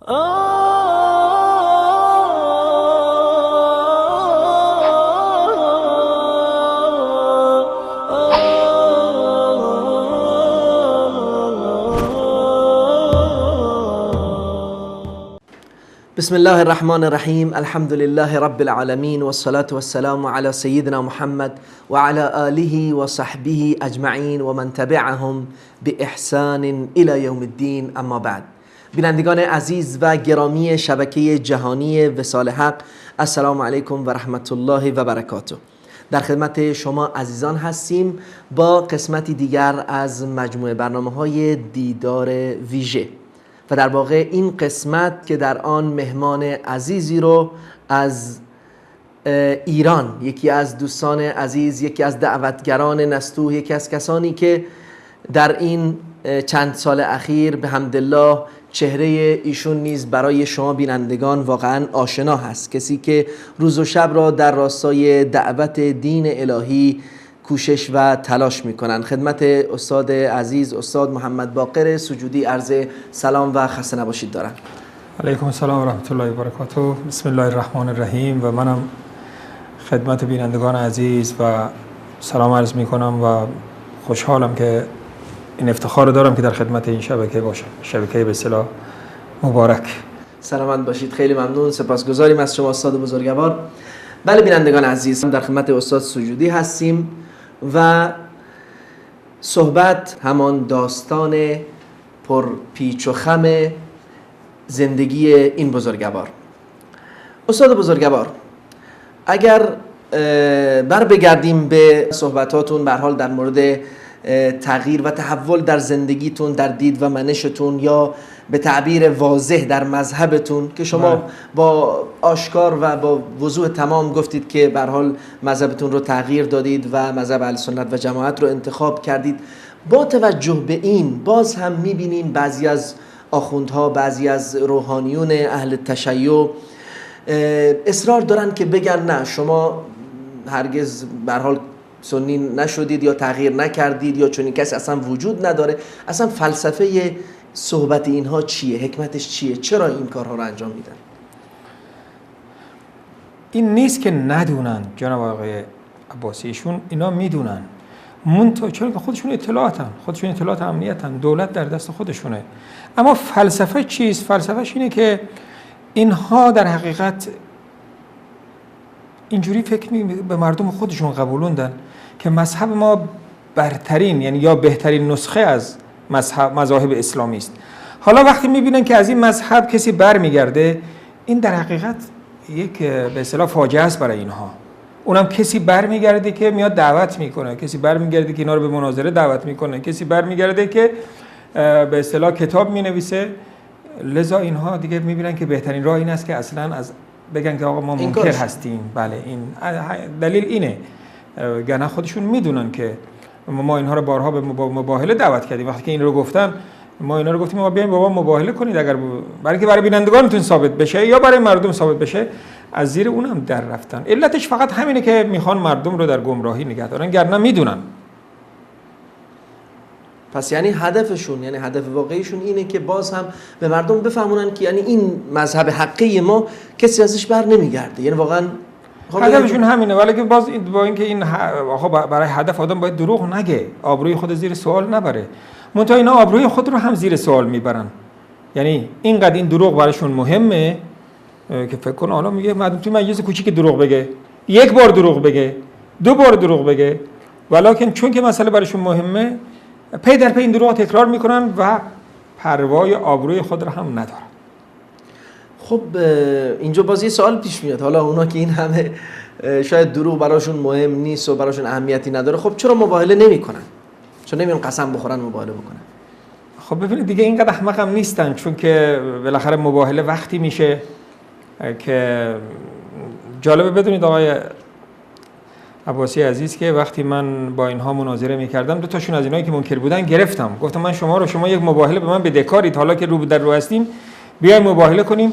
بسم الله الرحمن الرحیم. الحمد لله رب العالمین والصلاة والسلام على سیدنا محمد وعلى آله وصحبه اجمعین و من تبعهم باحسان الى یوم الدین. اما بعد، بینندگان عزیز و گرامی شبکه جهانی وصال حق، السلام علیکم و رحمت الله و برکاته. در خدمت شما عزیزان هستیم با قسمتی دیگر از مجموعه برنامه‌های دیدار ویژه و در واقع این قسمت که در آن مهمان عزیزی رو از ایران، یکی از دوستان عزیز، یکی از دعوتگران نستوه، یکی از کسانی که در این چند سال اخیر به حمدالله چهره ایشون نیز برای شما بینندگان واقعا آشنا هست، کسی که روز و شب را در راستای دعوت دین الهی کوشش و تلاش میکنن. خدمت استاد عزیز استاد محمد باقر سجودی عرض سلام و خسته نباشید دارم. علیکم السلام و رحمت الله و برکاته. بسم الله الرحمن الرحیم. و منم خدمت بینندگان عزیز و سلام عرض میکنم و خوشحالم که این افتخار دارم که در خدمت این شبکه باشم، شبکه به اصطلاح مبارک. سلامت باشید. خیلی ممنون، سپاسگزاریم از شما استاد بزرگوار. بله بینندگان عزیز، در خدمت استاد سجودی هستیم و صحبت همان داستان پر پیچ و خم زندگی این بزرگوار. استاد بزرگوار، اگر بر بگردیم به صحبتاتون به هر حال در مورد تغییر و تحول در زندگیتون، در دید و منشتون، یا به تعبیر واضح در مذهبتون که شما با آشکار و با وضوح تمام گفتید که به هر حال مذهبتون رو تغییر دادید و مذهب اهل سنت و جماعت رو انتخاب کردید، با توجه به این باز هم می‌بینیم بعضی از آخوندها، بعضی از روحانیون اهل تشیع اصرار دارن که بگن نه، شما هرگز به هر حال سنی نشدید یا تغییر نکردید یا چنین کسی اصلا وجود نداره. اصلا فلسفه صحبت اینها چیه؟ حکمتش چیه؟ چرا این کارها رو انجام میدن؟ این نیست که ندونن جناب آقای عباسیشون، اینا میدونن، چون که خودشون اطلاعات امنیتن، دولت در دست خودشونه. اما فلسفه چیست؟ فلسفهش اینه که اینها در حقیقت اینجوری فکر به مردم خودشون قبولوندن که مذهب ما برترین، یعنی یا بهترین نسخه از مذاهب اسلامی است. حالا وقتی میبینن که از این مذهب کسی برمیگرده، این در حقیقت یک به اصطلاح فاجعه است برای اینها. اونم کسی برمیگرده که میاد دعوت میکنه، کسی برمیگرده که اینا رو به مناظره دعوت میکنه، کسی برمیگرده که به اصطلاح کتاب مینویسه. لذا اینها دیگه میبینن که بهترین راه این است که اصلا از بگن که آقا ما منکر هستیم. بله، این دلیل اینه. گناه خودشون میدونن که ما اینها رو بارها به مباهله دعوت کردیم. وقتی که این رو گفتن، ما اینا رو گفتیم ما بیاین بابا مباهله کنید، اگر برای که برای بینندگانتون ثابت بشه یا برای مردم ثابت بشه، از زیر اونم در رفتن. علتش فقط همینه که میخوان مردم رو در گمراهی نگه دارن، گرنه میدونن. پس یعنی هدفشون، یعنی هدف واقعیشون اینه که باز هم به مردم بفهمونن که یعنی این مذهب حقیقی ما کسی ازش بر نمیگرده. یعنی واقعا هدفشون همینه، ولی که باز با اینکه این برای هدف آدم باید دروغ نگه، آبروی خود زیر سوال نبره. منتها اینا آبروی خود رو هم زیر سوال میبرن. یعنی اینقدر این دروغ براشون مهمه که فکر کن حالا میگه مردم توی مجلس کوچیک دروغ بگه، یک بار دروغ بگه، دو بار دروغ بگه، ولکن چون که مسئله براشون مهمه، پی در پی این دروغ تکرار میکنن و پروای آبروی خود رو هم ندارن. خب اینجا باز یه سوال پیش میاد، حالا اونا که این همه شاید دروغ براشون مهم نیست و براشون اهمیتی نداره، خب چرا مباهله نمیکنن؟ چون نمیان قسم بخورن مباهله بکنن؟ خب ببینید دیگه اینقدر احمق هم نیستن، چون که بالاخره مباهله وقتی میشه که جالبه بدونید آقای عباسی عزیز که وقتی من با اینها مناظره میکردم، دو تاشون از اینایی که منکر بودن گرفتم، گفتم من شما یک مباهله به من بدهکارید، حالا که رو در رو هستیم بیایم مباهله کنیم.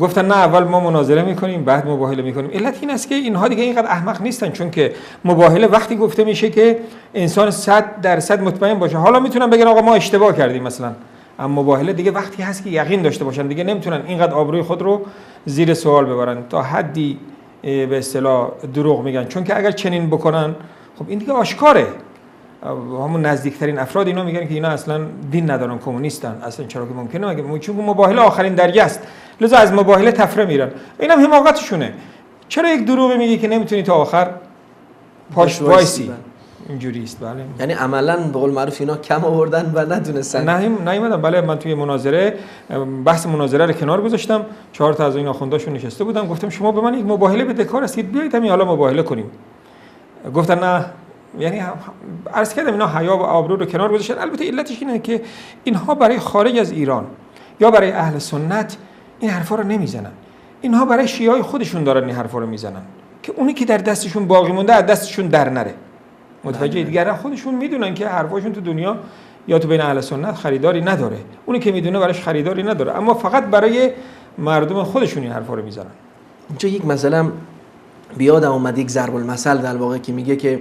گفتن نه، اول ما مناظره میکنیم بعد مباهله میکنیم. علت این است که اینها دیگه اینقدر احمق نیستن، چون که مباهله وقتی گفته میشه که انسان 100% مطمئن باشه. حالا میتونن بگن آقا ما اشتباه کردیم مثلا، اما مباهله دیگه وقتی هست که یقین داشته باشن، دیگه نمیتونن اینقدر آبروی خود رو زیر سوال ببرن، تا حدی به اصطلاح دروغ میگن. چون که اگر چنین بکنن خب این دیگه آشکاره. همون نزدیکترین افراد اینا میگن که اینا اصلا دین ندارن، کمونیستن. اصلا چرا که ممکنه؟ مگه چون مباهله آخرین درجه است، لذا از مباهله تفره میرن. اینم حماقتشونه. چرا یک دروغ میگی که نمیتونی تا آخر پاش وایسی؟ اینجوری است. بله، یعنی عملاً به قول معروف اینا کم آوردن و ندونستن. نیومدن. بله، من توی مناظره بحث مناظره رو کنار گذاشتم، 4 تا از این آخونداشون نشسته بودم، گفتم شما به من یک مباهله بده کار هستید، بیایید همین حالا مباهله کنیم. گفتن نه. یعنی عرض کردم اینا حیا و آبرو رو کنار گذاشتن. البته علتش اینه که اینها برای خارج از ایران یا برای اهل سنت این حرفا رو نمیزنن. اینها برای شیعای خودشون دارن این حرفا رو میزنن که اونی که در دستشون باقی مونده از دستشون در نره. متوجه؟ دیگران خودشون میدونن که حرفاشون تو دنیا یا تو بین اهل سنت خریداری نداره. اونی که میدونه براش خریداری نداره، اما فقط برای مردم خودشون این حرفا رو میزنن. اینجا یک مثلا بیادم اومد، یک ضرب المثل در واقع که میگه که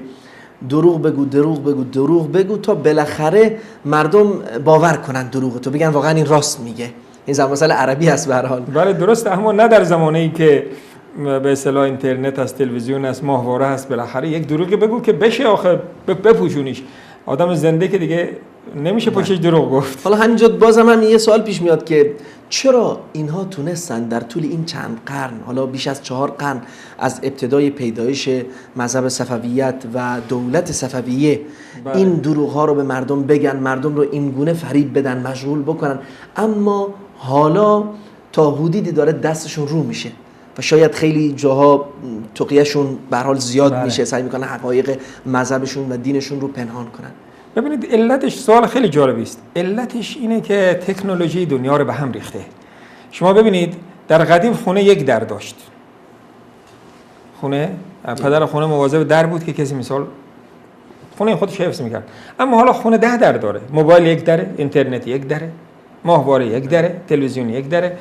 دروغ بگو دروغ بگو دروغ بگو تا بالاخره مردم باور کنن دروغ تو، بگن واقعا این راست میگه. این ضرب المثل عربی هست به هر حال. بله درسته، اما نه در زمانه‌ای که به اصطلاح اینترنت هست، تلویزیون هست، ماهواره هست. بالاخره یک دروغی بگو که بشه آخه بپوشونیش. آدم زنده که دیگه نمیشه پشتش دروغ گفت. حالا همینجا بازم هم یه سوال پیش میاد که چرا اینها تونستن در طول این چند قرن، حالا بیش از 4 قرن از ابتدای پیدایش مذهب صفویت و دولت صفویه این دروغ ها رو به مردم بگن، مردم رو این گونه فریب بدن، مشغول بکنن، اما حالا تا حدودی داره دستشون رو میشه و شاید خیلی جاها تقیهشون به هر حال زیاد میشه، سعی میکنن حقایق مذهبشون و دینشون رو پنهان کنن. ببینید علتش سوال خیلی جالبی است. علتش اینه که تکنولوژی دنیا رو به هم ریخته. شما ببینید در قدیم خونه یک در داشت. خونه پدر خونه مواظب در بود که کسی مثال خونه خودش حفظ میکرد. اما حالا خونه 10 در داره. موبایل یک دره، اینترنت یک دره، ماهواره یک دره، تلویزیون یک دره.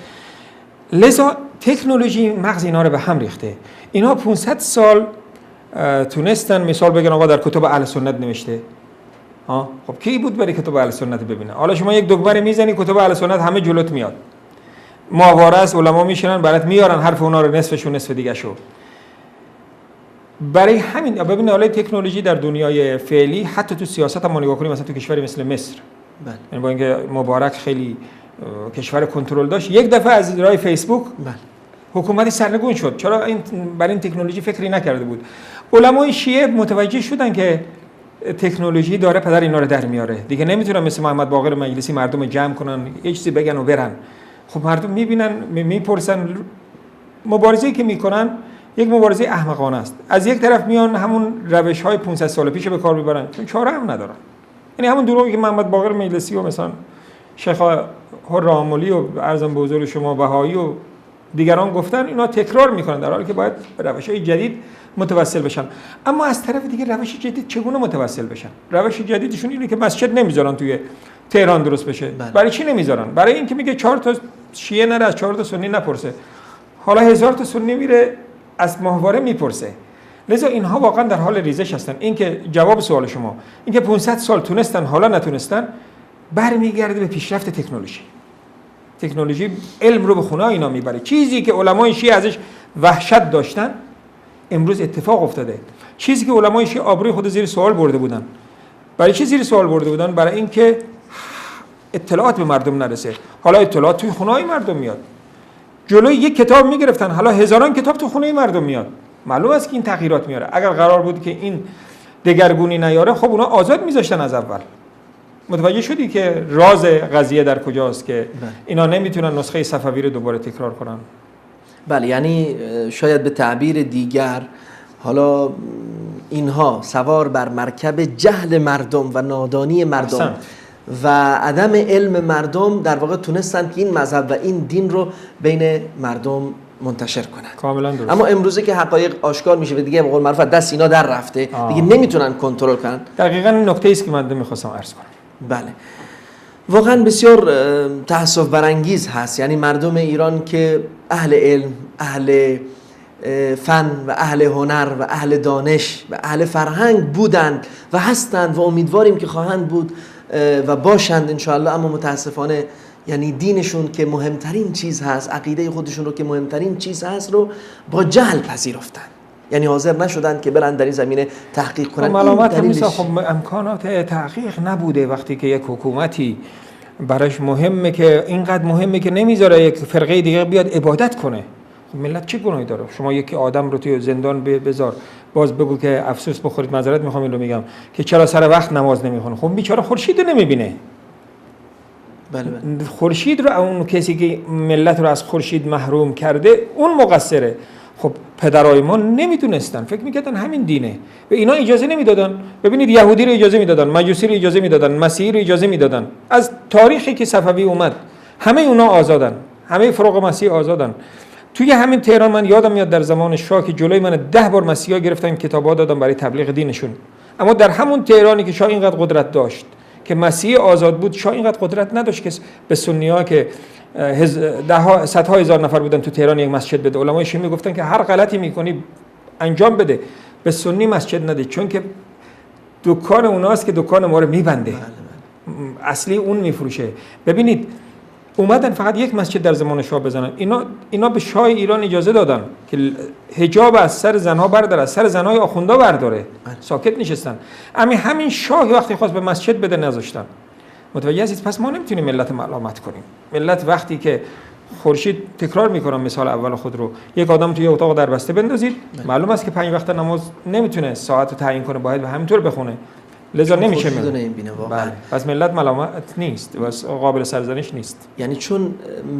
لذا تکنولوژی مغز اینا رو به هم ریخته. اینا 500 سال تونستن مثال بگن آقا در کتب اهل سنت نوشته. خب کی بود برای کتب اهل سنت ببینه؟ حالا شما یک دکمه میزنی کتب اهل سنت همه جلوت میاد. ماهواره است، علما میشینن برات میارن حرف اونا رو نصفشو نصف دیگه شو. برای همین ببینید حالا تکنولوژی در دنیای فعلی حتی تو سیاست هم نگاه کنیم، مثلا تو کشوری مثل مصر، بله، یعنی با اینکه مبارک خیلی کشور کنترل داشت، یک دفعه از راه فیسبوک بله، حکومتی سرنگون شد. چرا؟ این برای این تکنولوژی فکری نکرده بود. علمای شیعه متوجه شدن که تکنولوژی داره پدر اینا رو در میاره، دیگه نمیتونن مثل محمد باقر مجلسی مردم جمع کنن یه چیزی بگن و برن. خب مردم میبینن، میپرسن، مبارزه‌ای که میکنن یک مبارزه احمقانه است. از یک طرف میان همون روش‌های 500 سال پیش به کار میبرن چون چاره هم ندارن. یعنی همون دروغی که محمد باقر مجلسی و مثلا شیخ حراملی و عرضم به حضور شما بهایی و دیگران گفتن، اینا تکرار میکنن در حالی که باید به روش‌های جدید متوسل بشن. اما از طرف دیگه روش جدید چگونه متوسل بشن؟ روش جدیدشون اینه که مسجد نمیذارن توی تهران درست بشه. برای چی نمیذارن؟ برای اینکه میگه 4 تا شیعه نره از 4 تا سنی نپرسه. حالا 1000 تا سنی میره از ماهواره میپرسه. لذا اینها واقعا در حال ریزش هستن. اینکه جواب سوال شما، اینکه 500 سال تونستن حالا نتونستن، برمیگرده به پیشرفت تکنولوژی. تکنولوژی علم رو به خونه اینا میبره. چیزی که علمای شیعه ازش وحشت داشتن امروز اتفاق افتاده. چیزی که علمای شیعه آبروی خود زیر سوال برده بودن. برای چی زیر سوال برده بودن؟ برای اینکه اطلاعات به مردم نرسه. حالا اطلاعات توی خونه‌های مردم میاد. جلوی یک کتاب میگرفتن، حالا هزاران کتاب تو خونه مردم میاد. معلوم است که این تغییرات میاره. اگر قرار بود که این دگرگونی نیاره، خب اونا آزاد میذاشتن از اول. متوجه شدی که راز قضیه در کجاست که اینا نمیتونن نسخه صفوی رو دوباره تکرار کنن. بله، یعنی شاید به تعبیر دیگر حالا اینها سوار بر مرکب جهل مردم و نادانی مردم و عدم علم مردم در واقع تونستن که این مذهب و این دین رو بین مردم منتشر کنن. کاملا درست. اما امروزه که حقایق آشکار میشه و دیگه به قول معروف دست اینا در رفته، دیگه نمیتونن کنترل کنن. دقیقاً این نکته است که من می‌خواستم عرض کنم. بله، واقعا بسیار تأسف برانگیز هست. یعنی مردم ایران که اهل علم، اهل فن و اهل هنر و اهل دانش و اهل فرهنگ بودند و هستند و امیدواریم که خواهند بود، و باشند انشاءالله، اما متاسفانه یعنی دینشون که مهمترین چیز هست، عقیده خودشون رو که مهمترین چیز هست رو با جهل پذیرفتن، یعنی حاضر نشدن که برن در این زمینه تحقیق کنن. ملامت همیشه خب امکانات تحقیق نبوده. وقتی که یک حکومتی براش مهمه که اینقدر مهمه که نمیذاره یک فرقه دیگه بیاد عبادت کنه، خب ملت چه گناهی داره؟ شما یکی آدم رو توی زندان بذار، باز بگو که افسوس بخورید، معذرت میخوام این رو میگم، که چرا سر وقت نماز نمیخونه؟ خب بیچاره خورشید رو نمیبینه. بله. خورشید رو، اون کسی که ملت رو از خورشید محروم کرده اون مقصره. خب پدرای ما نمیدونستن، فکر میکردن همین دینه و اینا اجازه نمیدادن. ببینید یهودی رو اجازه میدادن، مجوسی رو اجازه میدادن، مسیحی رو اجازه میدادن. از تاریخی که صفوی اومد همه اونا آزادن، همه فروغ مسیح آزادن. توی همین تهران من یادم میاد در زمان شاه که جلوی من 10 بار مسیحا گرفتن کتابا دادن برای تبلیغ دینشون، اما در همون تهرانی که شاه اینقدر قدرت داشت که مسیح آزاد بود، شاه اینقدر قدرت نداشت که به سنی‌ها که صدها هزار نفر بودن تو تهران یک مسجد بده. علمای شیعه میگفتن که هر غلطی میکنی انجام بده، به سنی مسجد نده، چون که دکان اوناست که دکان ما رو میبنده، اصلی اون میفروشه. ببینید اومدن فقط یک مسجد در زمان شاه بزنن. اینا به شاه ایران اجازه دادن که حجاب از سر زنها برداره، از سر زنهای آخوندا برداره. ساکت نشستن. همین شاه وقتی خواست به مسجد بده نذاشتن. متوجه هستید؟ پس ما نمیتونیم ملت ملامت کنیم. ملت وقتی که خورشید، تکرار میکنم مثال اول خود رو، یک آدم توی اتاق در بسته بندازید، معلوم است که 5 وقت نماز نمیتونه ساعت رو تعیین کنه، باید همینطور بخونه، لذا نمیشه بله. پس ملت ملامت نیست و قابل سرزنش نیست. یعنی چون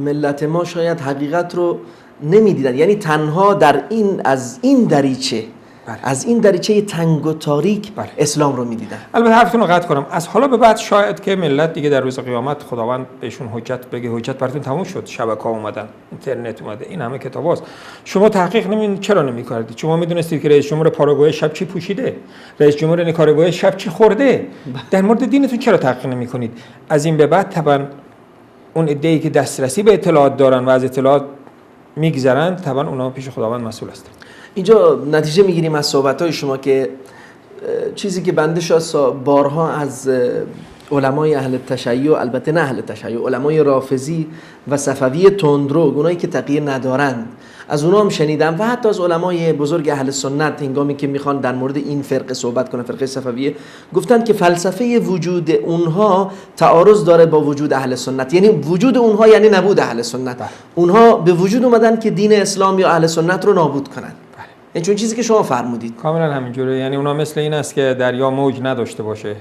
ملت ما شاید حقیقت رو نمیدیدن، یعنی تنها در از این دریچه بله. از این دریچه تنگ و تاریک بله. اسلام رو میدیدن. البته حرفتون رو قطع کنم، از حالا به بعد شاید که ملت دیگه در روز قیامت خداوند بهشون حجت بگه حجت براتون تموم شد، شبکه‌ها اومدن، اینترنت اومده، این همه کتاباست، شما تحقیق چرا نمی‌کردید؟ شما میدونستید که رئیس جمهور پاراگوئه شب چی پوشیده، رئیس جمهور نیکاراگوئه شب چی خورده؟ در مورد دینتون چرا تحقیق نمی‌کنید؟ از این به بعد طبعا اون عده‌ای که دسترسی به اطلاعات دارن و از اطلاعات میگذرن، طبعا اونها پیش خداوند مسئول هستند. اینجا نتیجه میگیریم از صحبت‌های شما که چیزی که بنده بارها از علمای اهل تشیع، البته نه اهل تشیع، علمای رافضی و صفوی تندرو، اونایی که تقیه ندارند، از اونها هم شنیدم و حتی از علمای بزرگ اهل سنت هنگامی که میخوان در مورد این فرقه صحبت کنن، فرقه صفویه، گفتن که فلسفه وجود اونها تعارض داره با وجود اهل سنت، یعنی وجود اونها یعنی نبود اهل سنت. اونها به وجود اومدن که دین اسلام یا اهل سنت رو نابود کنن. این چون چیزی که شما فرمودید کاملا همینجوره. یعنی اونا مثل این است که دریا موج نداشته باشه،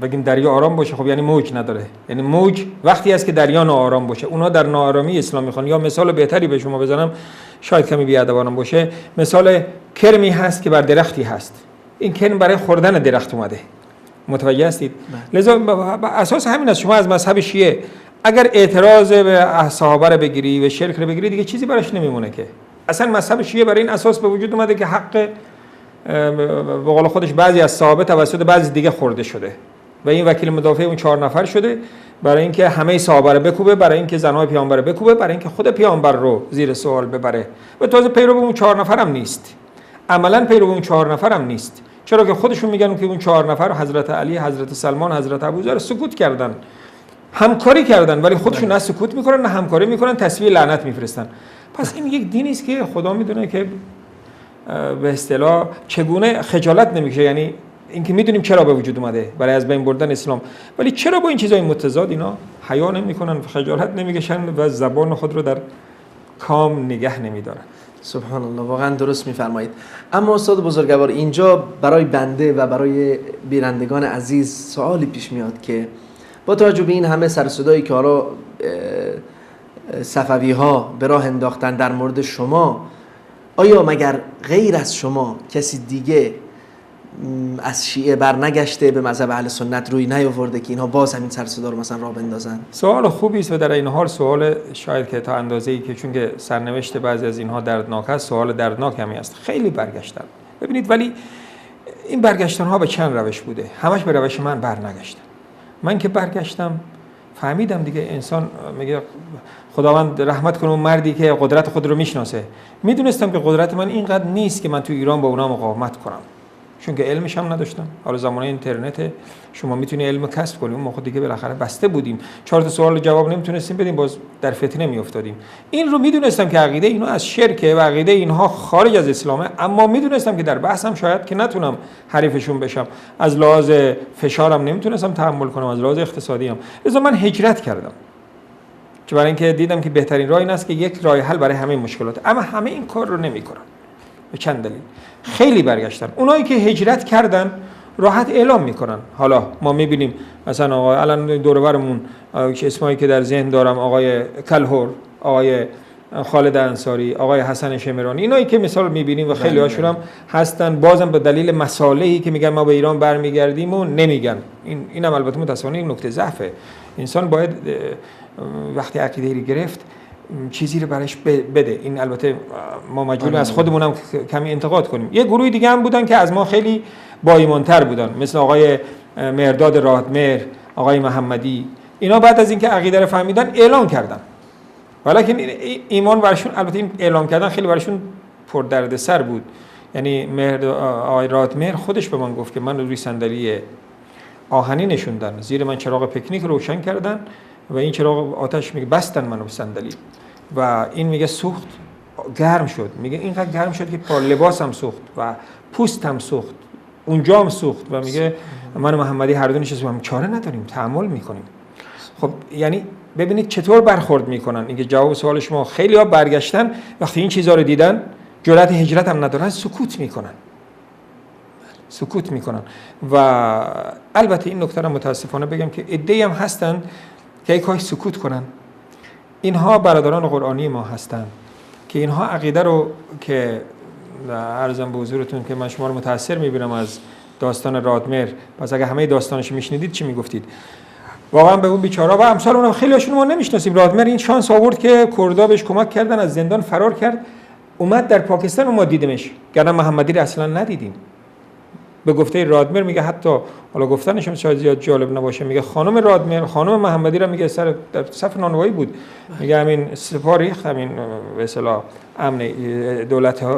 بگیم دریا آرام باشه، خب یعنی موج نداره. یعنی موج وقتی است که دریا ناآرام باشه. اونا در ناآرامی اسلام میخوان. یا مثال بهتری به شما بزنم، شاید کمی بی‌ادبانه باشه، مثال کرمی هست که بر درختی هست، این کرم برای خوردن درخت اومده. متوجه هستید؟ لذا اساس همین است. شما از مذهب شیعه اگر اعتراض به صحابه رو بگیری و شرک رو بگیری، دیگه چیزی براش نمیمونه که. اصلا مذهب شیعه برای این اساس به وجود اومده که حق به قول خودش بعضی از صحابه توسط بعضی دیگه خورده شده و این وکیل مدافع اون 4 نفر شده برای اینکه همه صحابه رو بکوبه، برای اینکه زنهای پیامبر رو بکوبه، برای اینکه خود پیامبر رو زیر سوال ببره. و تازه پیرو اون 4 نفر هم نیست، عملا پیرو اون 4 نفر هم نیست، چرا که خودشون میگن که اون 4 نفر حضرت علی، حضرت سلمان، حضرت ابوذر سکوت کردن، همکاری کردن، ولی خودشون نه سکوت میکنن نه همکاری میکنن، تسبیح لعنت میفرستن. پس این یک دینی است که خدا میدونه که به اصطلاح چگونه خجالت نمیکشه. یعنی اینکه میدونیم چرا به وجود اومده برای از بین بردن اسلام، ولی چرا با این چیزای متضاد اینا حیا نمیکنن، خجالت نمیکشن و زبان خود رو در کام نگه نمیدارن. سبحان الله، واقعا درست میفرمایید. اما استاد بزرگوار، اینجا برای بنده و برای بینندگان عزیز سوالی پیش میاد که با توجه به این همه سر و صدایی که حالا صفوی ها به راه انداختن در مورد شما، آیا مگر غیر از شما کسی دیگه از شیعه برنگشته به مذهب اهل سنت روی نیاورده که اینها باز همین سر صدا رو مثلا راه بندازن؟ سوال خوبی است و در این حال سوال شاید که تا اندازه‌ای که چون که سرنوشت بعضی از اینها دردناک است، سوال دردناک همی است. خیلی برگشتن. ببینید، ولی این برگشتن ها به چند روش بوده، همش به روش من برنگشتن. من که برگشتم فهمیدم دیگه انسان، میگه خداوند رحمت کنه اون مردی که قدرت خود رو میشناسه. میدونستم که قدرت من اینقدر نیست که من تو ایران با اونا مقاومت کنم. چون که علمش هم نداشتم. حالا زمان اینترنت شما میتونی علم کسب کنی، اون موقع دیگه بالاخره بسته بودیم، 4 تا سوال جواب نمیتونستیم بدیم، باز در فتنه میافتادیم. این رو میدونستم که عقیده اینها از شرکه و عقیده اینها خارج از اسلامه، اما میدونستم که در بحثم شاید که نتونم حریفشون بشم، از لحاظ فشارم نمیتونستم تحمل کنم، از لحاظ اقتصادی هم. لذا من هجرت کردم، چون برای اینکه دیدم که بهترین راه این است که یک راه حل برای همه مشکلات، اما همه این کار رو نمیکنن به چند دلیل. خیلی برگشتن. اونایی که هجرت کردن راحت اعلام میکنن. حالا ما میبینیم مثلا آقای الان دور و برمون اسمایی که در ذهن دارم، آقای کلهور، آقای خالد انصاری، آقای حسن شمرانی، اینایی که مثال میبینیم و خیلی هاشون هم هستن، بازم به دلیل مصالحی که میگن ما به ایران برمیگردیم و نمیگن. اینم البته متاسفانه این نکته ضعفه. انسان باید وقتی عقیده‌ای گرفت چیزی رو برایش بده. این البته ما مجبوریم از خودمونم کمی انتقاد کنیم. یه گروه دیگه هم بودن که از ما خیلی با ایمان‌تر بودن، مثل آقای مهرداد رادمهر، آقای محمدی. اینا بعد از اینکه عقیده رو فهمیدن اعلام کردن، ولیکن ایمان براشون، البته این اعلام کردن خیلی براشون پر دردسر بود. یعنی آقای رادمهر خودش به من گفت که من روی صندلی آهنی نشوندن، زیر من چراغ پکنیک روشن کردن و این چراغ آتش میگه بستن منو به صندلی و این میگه سوخت، گرم شد، میگه اینقدر گرم شد که پا لباسم سوخت و پوستم سوخت، اونجام سوخت و میگه من و محمدی هر دو نشستیم چاره نداریم، تحمل میکنیم. خب یعنی ببینید چطور برخورد میکنن. اینکه جواب سوال شما، خیلی ها برگشتن وقتی این چیزا رو دیدن جرأت هجرت هم ندارن، سکوت میکنن. و البته این نکته رو متاسفانه بگم که عده‌ای هم هستن که کاش سکوت کنن. اینها برادران قرآنی ما هستن که اینها عقیده رو که عرضم به حضورتون که من شما رو متاثر میبینم از داستان رادمهر، پس اگه همه داستانش میشنیدید چی میگفتید؟ واقعا به اون بیچاره و امثال اونم خیلی هاشون ما نمیشناسیم. رادمهر این شانس آورد که کردا بهش کمک کردن، از زندان فرار کرد، اومد در پاکستان و ما دیدیمش، گرنه محمدی رو اصلا ندیدیم. به گفته رادمهر میگه، حتی حالا گفتنش هم شاید زیاد جالب نباشه، میگه خانم رادمهر، خانم محمدی را میگه در صف نانوایی بود، میگه همین سپاریخ، همین به اصطلاح امن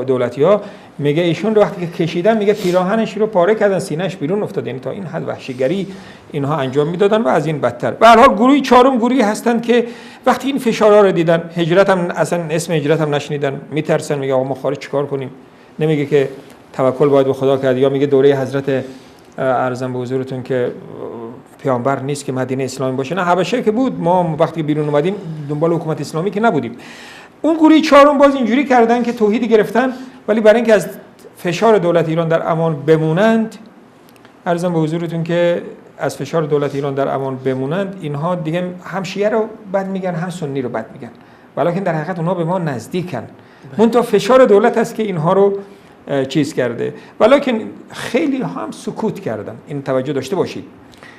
دولتی ها، میگه ایشون رو وقتی که کشیدن میگه پیراهنش رو پاره کردن، سینه‌اش بیرون افتاد. یعنی تا این حد وحشیگری اینها انجام میدادن و از این بدتر. به هر حال گروهی چهارم گروهی هستند که وقتی این فشارها رو دیدن، هجرت هم اصلا اسم هجرت هم نشنیدن، میترسن، میگه آقا ما خارج چیکار کنیم؟ نمیگه که توکل باید به خدا کرد، یا میگه دوره حضرت ارزم به حضورتون که پیامبر نیست که مدینه اسلامی باشه، نه حبشه که بود، ما وقتی بیرون اومدیم دنبال حکومت اسلامی که نبودیم. اون گروه چهارم باز اینجوری کردن که توحید گرفتن، ولی برای اینکه از فشار دولت ایران در امان بمونند، ارزم به حضورتون که از فشار دولت ایران در امان بمونند، اینها دیگه هم شیعه رو بد میگن هم سنی رو بد میگن، ولیکن در حقیقت اونها به ما نزدیکن. منتها فشار دولت است که اینها رو چیز کرده. ولیکن خیلی هم سکوت کردن، این توجه داشته باشید،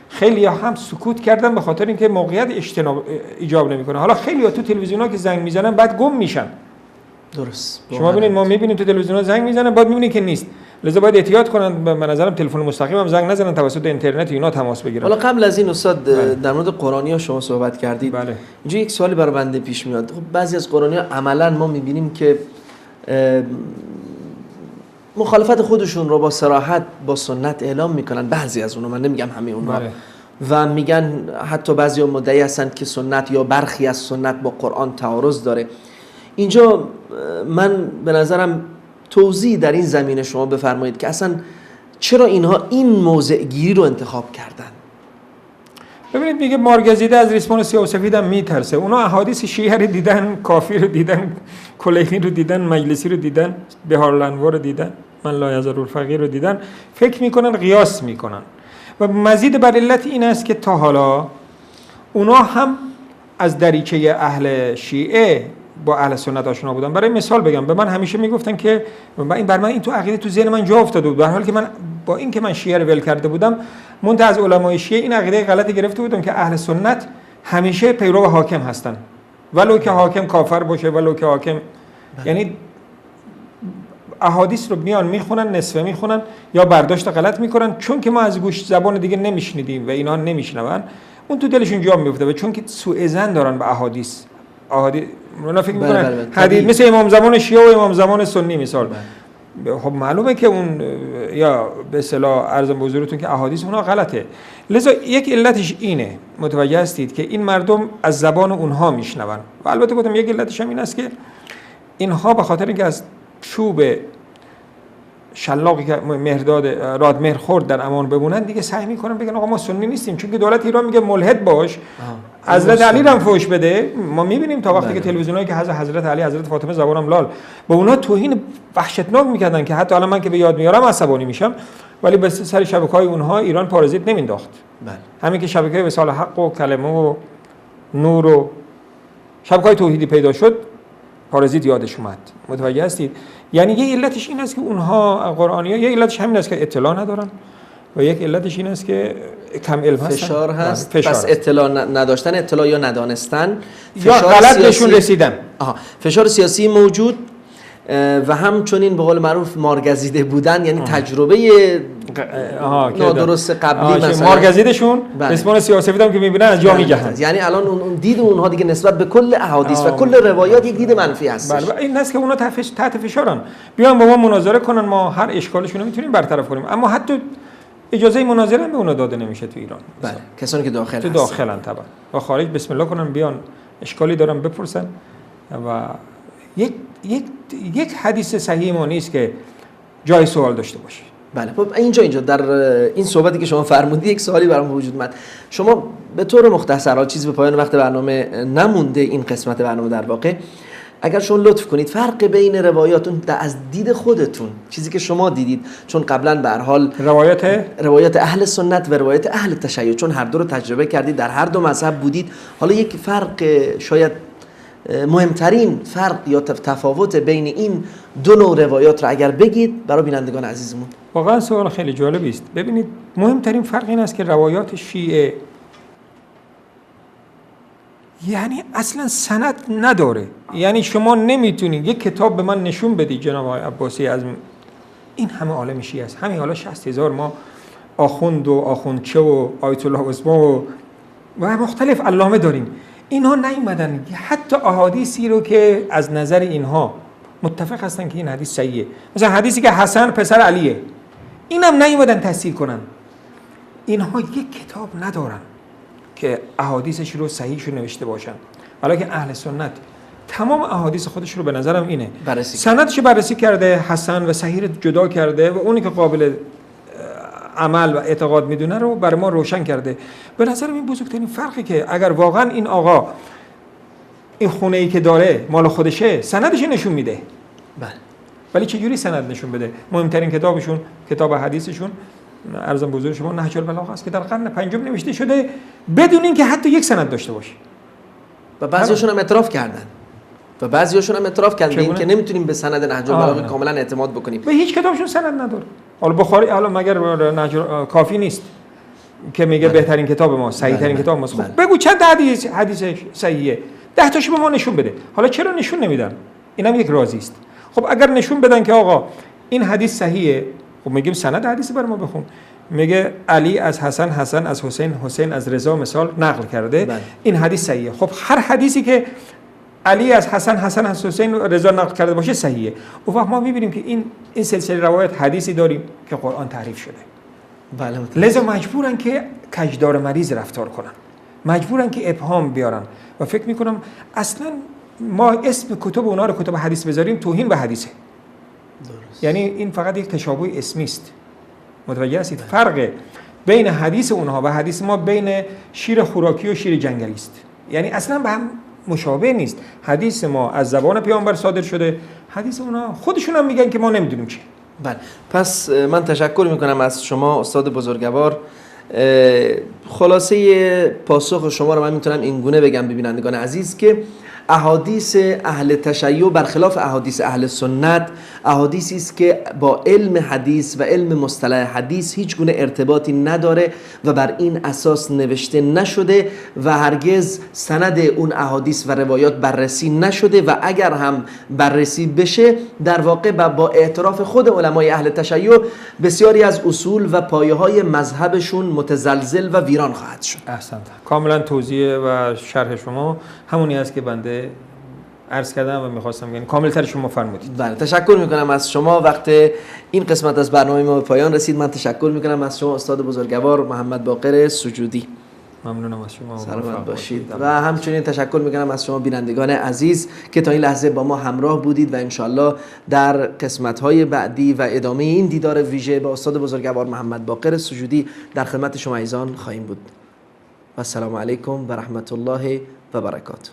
خیلی هم سکوت کردن به خاطر اینکه موقعیت اجتناب ایجاب نمیکنه. حالا خیلی ها تو تلویزیون‌ها که زنگ میزنن بعد گم میشن. درست. شما ببینید، ما میبینیم تو تلویزیون‌ها زنگ میزنن بعد میبینید که نیست. لذا باید احتیاط کنن. به نظرم تلفن مستقیم هم زنگ نزنن، توسط اینترنت اینا تماس بگیرن. حالا قبل از این استاد در مورد قرآنی‌ها شما صحبت کردید. بله. اینجا یک سوالی برای بنده پیش میاد. خب بعضی از قرآنی‌ها عملاً ما میبینیم که مخالفت خودشون رو با صراحت با سنت اعلام میکنن. بعضی از اونها، من نمیگم همه اونها، بله. و میگن حتی بعضی ها مدعی هستند که سنت یا برخی از سنت با قرآن تعارض داره. اینجا من به نظرم توضیح در این زمینه شما بفرمایید که اصلا چرا اینها این موضع گیری رو انتخاب کردن. ببینید، میگه مارگزیده از ریسمان سیاه و سفید هم میترسه. اونا احادیث شیعه رو دیدن، کافی رو دیدن، کلینی رو دیدن، مجلسی رو دیدن، بهارالانوار رو دیدن، من لا یزال الفقیر رو دیدن، فکر میکنن، قیاس میکنن. و مزید بر علت این است که تا حالا اونا هم از دریچه اهل شیعه با اهل سنت آشنا بودن. برای مثال بگم، به من همیشه میگفتن که بر من این تو عقیده تو ذهن من جا افتاده بود، در حالی که من با اینکه من شیعه رو ول کرده بودم، منتها از علمای شیعه این عقیده غلطی گرفته بودم که اهل سنت همیشه پیرو حاکم هستن، ولو که حاکم کافر باشه، ولو که حاکم، یعنی احادیث رو میان میخونن، نصفه میخونن یا برداشت غلط میکنن، چون که ما از گوش زبان دیگه نمیشنیدیم و اینا نمیشنون، اون تو دلشون جا میفته و چون که سوء ظن دارن به احادیث اونا فکر میکنن حدیث مثل امام زمان شیعه و امام زمان سنی مثال. خب معلومه که اون یا به اصطلاح عرض به حضورتون که احادیث اونها غلطه. لذا یک علتش اینه، متوجه هستید که این مردم از زبان اونها میشنون و البته گفتم یک علتش هم این است که اینها به خاطر اینکه از چوب شلاقی که مهرداد رادمهر خورد در امان بمونن دیگه سعی میکنن بگن آقا ما سنی نیستیم، چون که دولت ایران میگه ملحد باش، حضرت علی رو فوش بده. ما میبینیم تا وقتی که تلویزیونایی که حضرت علی حضرت فاطمه زبانم لال به اونا توهین وحشتناک میکردن که حتی الان من که به یاد میارم عصبانی میشم، ولی به سر شبکه‌های اونها ایران پارازیت نمینداخت. همین که شبکه وصال حق و کلمه و نور و شبکه‌های توحیدی پیدا شد پارازیت یادش اومد. متوجه هستید؟ یعنی یه علتش این است که اونها قرآنی‌ها، یه علتش همین است که اطلاع ندارن و یک علتش این است که کم علم هستن. فشار هست. پس اطلاع نداشتن، اطلاع یا ندانستن یا غلط بهشون رسیدن. فشار سیاسی موجود و همچنین به قول معروف مارگزیده بودن، یعنی تجربه نادرست قبلی مثلا مارگزیدشون رسمان سیاسفید هم که میبینن از جا میجهن. یعنی الان اون دید اونها دیگه نسبت به کل احادیث و کل روایات یک دید منفی هستش. بله این است که اونا تحت فشارن، بیان با ما مناظره کنن، ما هر اشکالشون رو میتونیم برطرف کنیم، اما حتی اجازه مناظره هم به اونا داده نمیشه تو ایران. بله کسانی که تو داخلن طبعا و خارج بسم الله کنن بیان اشکالی دارن بپرسن. و یک حدیث صحیح ما نیست که جای سوال داشته باشه. بله خب اینجا در این صحبتی که شما فرمودید یک سوالی برام وجود اومد. شما به طور مختصر چیزی به پایان وقت برنامه نمونده، این قسمت برنامه در واقع اگر شما لطف کنید فرق بین روایاتون از دید خودتون، چیزی که شما دیدید، چون قبلا به هر حال روایات اهل سنت و روایات اهل تشیع، چون هر دو رو تجربه کردید، در هر دو مذهب بودید، حالا یک فرق شاید مهمترین فرق یا تفاوت بین این دو نوع روایات رو اگر بگید برای بینندگان عزیزمون. واقعا سوال خیلی جالبی است. ببینید مهمترین فرق این است که روایات شیعه یعنی اصلا سند نداره. یعنی شما نمیتونید یک کتاب به من نشون بدید جناب آقای عباسی از این همه عالم شیعه است، همین حالا 60,000 ما آخوند و آخوندچه و آیت الله عظما و مختلف علامه داریم، اینها نیومدن حتی احادیثی رو که از نظر اینها متفق هستن که این حدیث صحیحه، مثلا حدیثی که حسن پسر علیه، اینم نیومدن تصحیح کنن. اینها یک کتاب ندارن که احادیثش رو صحیحش رو نوشته باشن، حالا که اهل سنت تمام احادیث خودش رو به نظرم اینه سندش بررسی کرده، حسن و صحیح رو جدا کرده و اونی که قابل عمل و اعتقاد میدونه رو برای ما روشن کرده. به نظرم این بزرگترین فرقی که اگر واقعا این آقا این خونه ای که داره مال خودشه سندش نشون میده. بله. ولی چجوری سند نشون بده؟ مهمترین کتابشون کتاب حدیثشون عرضم بزرگ شما نهج البلاغه است که در قرن پنجم نوشته شده بدون اینکه حتی یک سند داشته باشه. و بعضیاشون هم اعتراف کردن این که نمیتونیم به سند نهج البلاغه کاملا اعتماد بکنیم. به هیچ کتابشون سند نداره. حالا بخاری حالا مگر نهج کافی نیست که میگه بهترین کتاب ما، صحیح ترین کتاب ماست. خب بگو چند حدیث صحیحه، 10 تاشو به ما نشون بده. حالا چرا نشون نمیدن؟ اینم یک رازی است. خب اگر نشون بدن که آقا این حدیث صحیحه، خب میگیم سند حدیث برای ما بخون. میگه علی از حسن، حسن از حسین، حسین از رضا مثال نقل کرده، این حدیث صحیحه. خب هر حدیثی که علی از حسن، حسن از حسین رضا نقل کرده باشه صحیحه. و وقت ما میبینیم که این سلسله روایت حدیثی داریم که قرآن تعریف شده. بله. لذا مجبورن که کجدار مریض رفتار کنن، مجبورن که ابهام بیارن و فکر میکنم اصلا ما اسم کتب اونا رو کتب حدیث بذاریم توهین به حدیثه. درست. یعنی این فقط یک تشابه اسمی است. متوجه هستید؟ فرق بین حدیث اونها و حدیث ما بین شیر خوراکی و شیر جنگلی است. یعنی اصلا به هم مشابه نیست. حدیث ما از زبان پیامبر صادر شده، حدیث اونها خودشون هم میگن که ما نمیدونیم چی. بله. پس من تشکر میکنم از شما استاد بزرگوار. خلاصه پاسخ شما رو من میتونم این گونه بگم ببینندگان عزیز که احادیث اهل تشیع برخلاف احادیث اهل سنت احادیثی است که با علم حدیث و علم مصطلح حدیث هیچ گونه ارتباطی نداره و بر این اساس نوشته نشده و هرگز سند اون احادیث و روایات بررسی نشده و اگر هم بررسی بشه در واقع با اعتراف خود علمای اهل تشیع بسیاری از اصول و پایه‌های مذهبشون متزلزل و ویران خواهد شد. احسنت. کاملا توضیح و شرح شما همونی است که بنده عرض کردم و میخواستم یعنی کاملتر شما فرمودید. بله تشکر میکنم از شما. وقت این قسمت از برنامه ما به پایان رسید. من تشکر میکنم از شما استاد بزرگوار محمد باقر سجودی. ممنونم از شما. سلامت باشید. و همچنین تشکر میکنم از شما بینندگان عزیز که تا این لحظه با ما همراه بودید و انشالله در قسمت‌های بعدی و ادامه این دیدار ویژه با استاد بزرگوار محمد باقر سجودی در خدمت شما عزیزان خواهیم بود. و السلام علیکم و رحمت الله و برکاته.